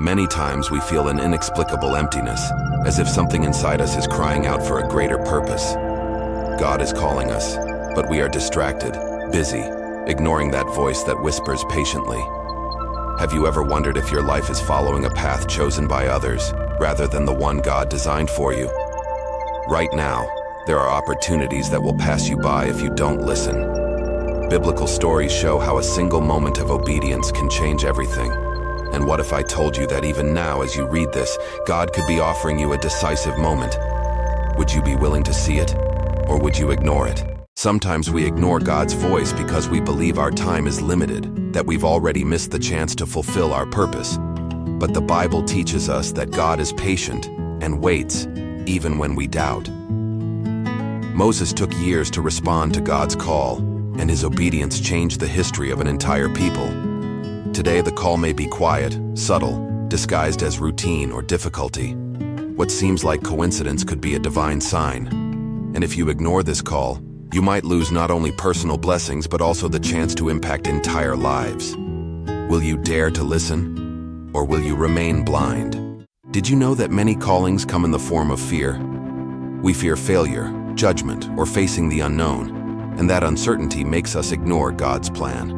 Many times we feel an inexplicable emptiness, as if something inside us is crying out for a greater purpose. God is calling us, but we are distracted, busy, ignoring that voice that whispers patiently. Have you ever wondered if your life is following a path chosen by others, rather than the one God designed for you? Right now, there are opportunities that will pass you by if you don't listen. Biblical stories show how a single moment of obedience can change everything. And what if I told you that even now, as you read this, God could be offering you a decisive moment? Would you be willing to see it, or would you ignore it? Sometimes we ignore God's voice because we believe our time is limited, that we've already missed the chance to fulfill our purpose. But the Bible teaches us that God is patient and waits, even when we doubt. Moses took years to respond to God's call, and his obedience changed the history of an entire people. Today, the call may be quiet, subtle, disguised as routine or difficulty. What seems like coincidence could be a divine sign. And if you ignore this call, you might lose not only personal blessings but also the chance to impact entire lives. Will you dare to listen, or will you remain blind? Did you know that many callings come in the form of fear? We fear failure, judgment, or facing the unknown, and that uncertainty makes us ignore God's plan.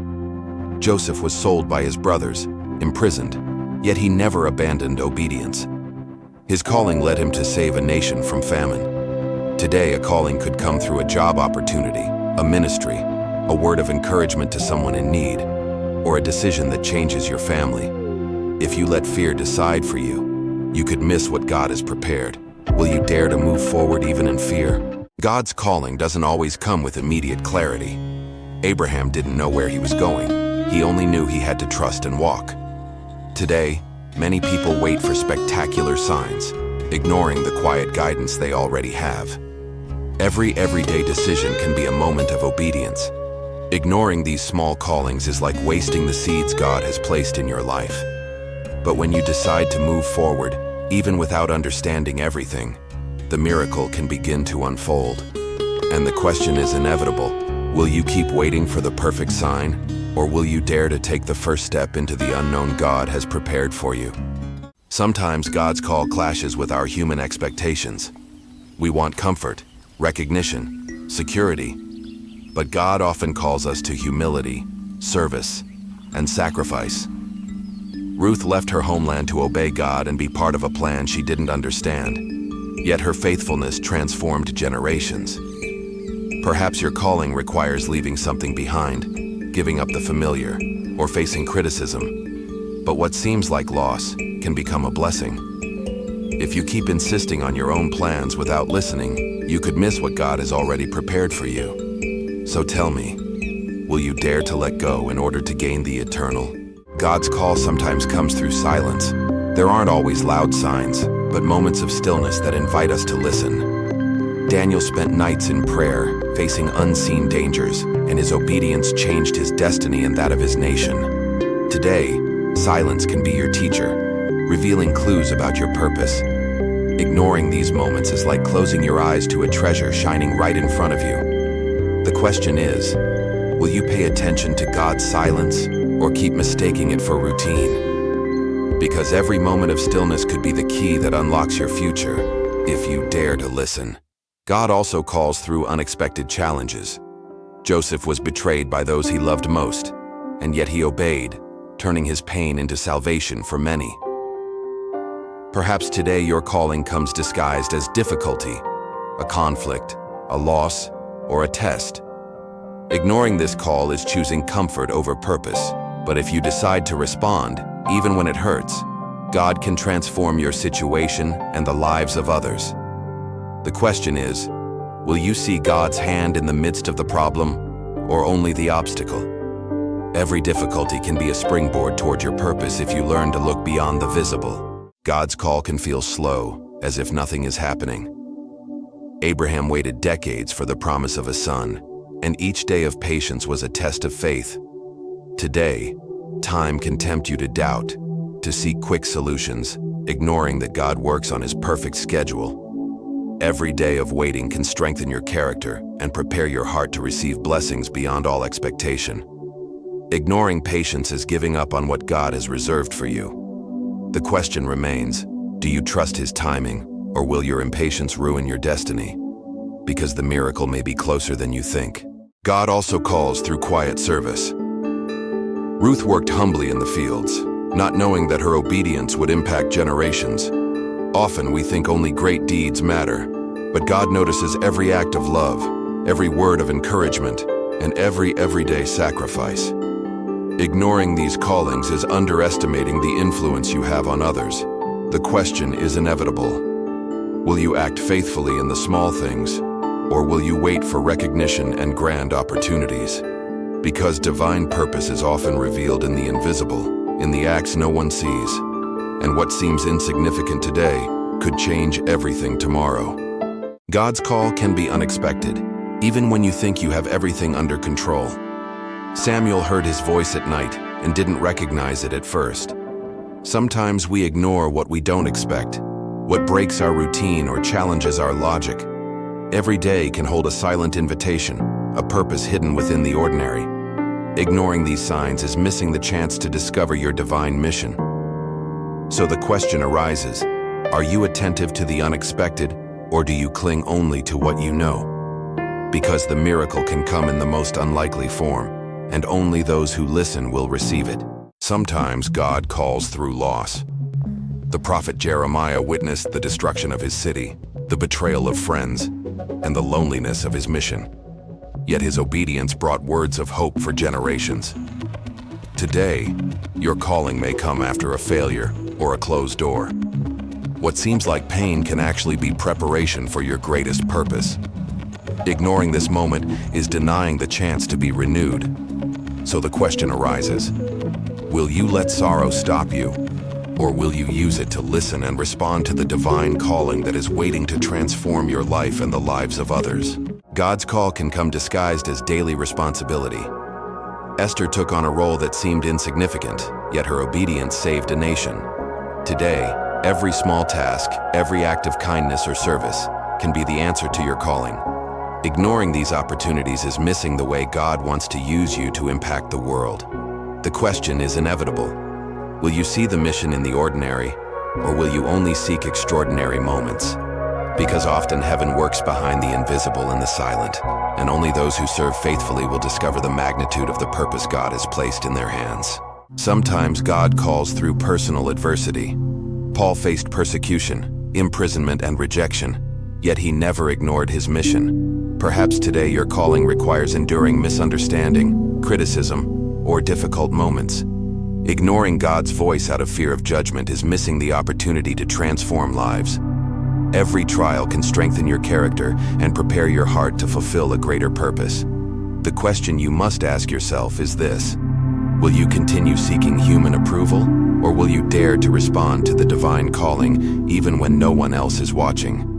Joseph was sold by his brothers, imprisoned, yet he never abandoned obedience. His calling led him to save a nation from famine. Today, a calling could come through a job opportunity, a ministry, a word of encouragement to someone in need, or a decision that changes your family. If you let fear decide for you, you could miss what God has prepared. Will you dare to move forward even in fear? God's calling doesn't always come with immediate clarity. Abraham didn't know where he was going. He only knew he had to trust and walk. Today, many people wait for spectacular signs, ignoring the quiet guidance they already have. Every everyday decision can be a moment of obedience. Ignoring these small callings is like wasting the seeds God has placed in your life. But when you decide to move forward, even without understanding everything, the miracle can begin to unfold. And the question is inevitable: will you keep waiting for the perfect sign, or will you dare to take the first step into the unknown God has prepared for you? Sometimes God's call clashes with our human expectations. We want comfort, recognition, security, but God often calls us to humility, service, and sacrifice. Ruth left her homeland to obey God and be part of a plan she didn't understand, yet her faithfulness transformed generations. Perhaps your calling requires leaving something behind, giving up the familiar, or facing criticism. But what seems like loss can become a blessing. If you keep insisting on your own plans without listening, you could miss what God has already prepared for you. So tell me, will you dare to let go in order to gain the eternal? God's call sometimes comes through silence. There aren't always loud signs, but moments of stillness that invite us to listen. Daniel spent nights in prayer, facing unseen dangers, and his obedience changed his destiny and that of his nation. Today, silence can be your teacher, revealing clues about your purpose. Ignoring these moments is like closing your eyes to a treasure shining right in front of you. The question is, will you pay attention to God's silence or keep mistaking it for routine? Because every moment of stillness could be the key that unlocks your future, if you dare to listen. God also calls through unexpected challenges. Joseph was betrayed by those he loved most, and yet he obeyed, turning his pain into salvation for many. Perhaps today your calling comes disguised as difficulty, a conflict, a loss, or a test. Ignoring this call is choosing comfort over purpose, but if you decide to respond, even when it hurts, God can transform your situation and the lives of others. The question is, will you see God's hand in the midst of the problem, or only the obstacle? Every difficulty can be a springboard toward your purpose if you learn to look beyond the visible. God's call can feel slow, as if nothing is happening. Abraham waited decades for the promise of a son, and each day of patience was a test of faith. Today, time can tempt you to doubt, to seek quick solutions, ignoring that God works on His perfect schedule. Every day of waiting can strengthen your character and prepare your heart to receive blessings beyond all expectation. Ignoring patience is giving up on what God has reserved for you. The question remains, do you trust His timing, or will your impatience ruin your destiny? Because the miracle may be closer than you think. God also calls through quiet service. Ruth worked humbly in the fields, not knowing that her obedience would impact generations. Often we think only great deeds matter, but God notices every act of love, every word of encouragement, and every everyday sacrifice. Ignoring these callings is underestimating the influence you have on others. The question is inevitable. Will you act faithfully in the small things, or will you wait for recognition and grand opportunities? Because divine purpose is often revealed in the invisible, in the acts no one sees. And what seems insignificant today could change everything tomorrow. God's call can be unexpected, even when you think you have everything under control. Samuel heard His voice at night and didn't recognize it at first. Sometimes we ignore what we don't expect, what breaks our routine or challenges our logic. Every day can hold a silent invitation, a purpose hidden within the ordinary. Ignoring these signs is missing the chance to discover your divine mission. So the question arises, are you attentive to the unexpected, or do you cling only to what you know? Because the miracle can come in the most unlikely form, and only those who listen will receive it. Sometimes God calls through loss. The prophet Jeremiah witnessed the destruction of his city, the betrayal of friends, and the loneliness of his mission. Yet his obedience brought words of hope for generations. Today, your calling may come after a failure or a closed door. What seems like pain can actually be preparation for your greatest purpose. Ignoring this moment is denying the chance to be renewed. So the question arises, will you let sorrow stop you? Or will you use it to listen and respond to the divine calling that is waiting to transform your life and the lives of others? God's call can come disguised as daily responsibility. Esther took on a role that seemed insignificant, yet her obedience saved a nation. Today, every small task, every act of kindness or service can be the answer to your calling. Ignoring these opportunities is missing the way God wants to use you to impact the world. The question is inevitable. Will you see the mission in the ordinary, or will you only seek extraordinary moments? Because often heaven works behind the invisible and the silent, and only those who serve faithfully will discover the magnitude of the purpose God has placed in their hands. Sometimes God calls through personal adversity. Paul faced persecution, imprisonment, and rejection, yet he never ignored his mission. Perhaps today your calling requires enduring misunderstanding, criticism, or difficult moments. Ignoring God's voice out of fear of judgment is missing the opportunity to transform lives. Every trial can strengthen your character and prepare your heart to fulfill a greater purpose. The question you must ask yourself is this: will you continue seeking human approval, or will you dare to respond to the divine calling even when no one else is watching?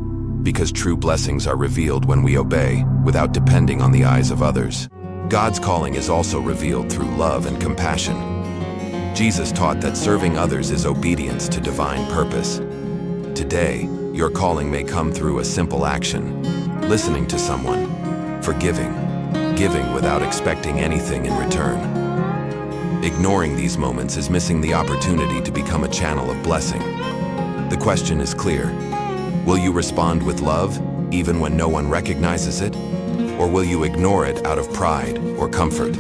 Because true blessings are revealed when we obey, without depending on the eyes of others. God's calling is also revealed through love and compassion. Jesus taught that serving others is obedience to divine purpose. Today, your calling may come through a simple action: listening to someone, forgiving, giving without expecting anything in return. Ignoring these moments is missing the opportunity to become a channel of blessing. The question is clear: will you respond with love, even when no one recognizes it? Or will you ignore it out of pride or comfort?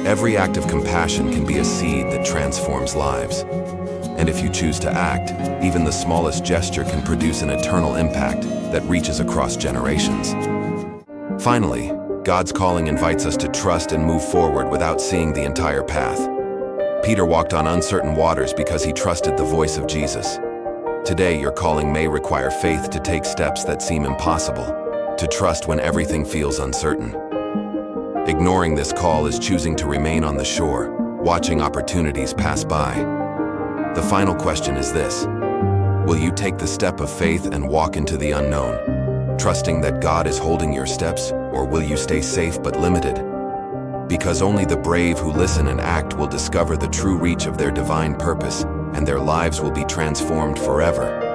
Every act of compassion can be a seed that transforms lives. And if you choose to act, even the smallest gesture can produce an eternal impact that reaches across generations. Finally, God's calling invites us to trust and move forward without seeing the entire path. Peter walked on uncertain waters because he trusted the voice of Jesus. Today, your calling may require faith to take steps that seem impossible, to trust when everything feels uncertain. Ignoring this call is choosing to remain on the shore, watching opportunities pass by. The final question is this: will you take the step of faith and walk into the unknown, trusting that God is holding your steps, or will you stay safe but limited? Because only the brave who listen and act will discover the true reach of their divine purpose, and their lives will be transformed forever.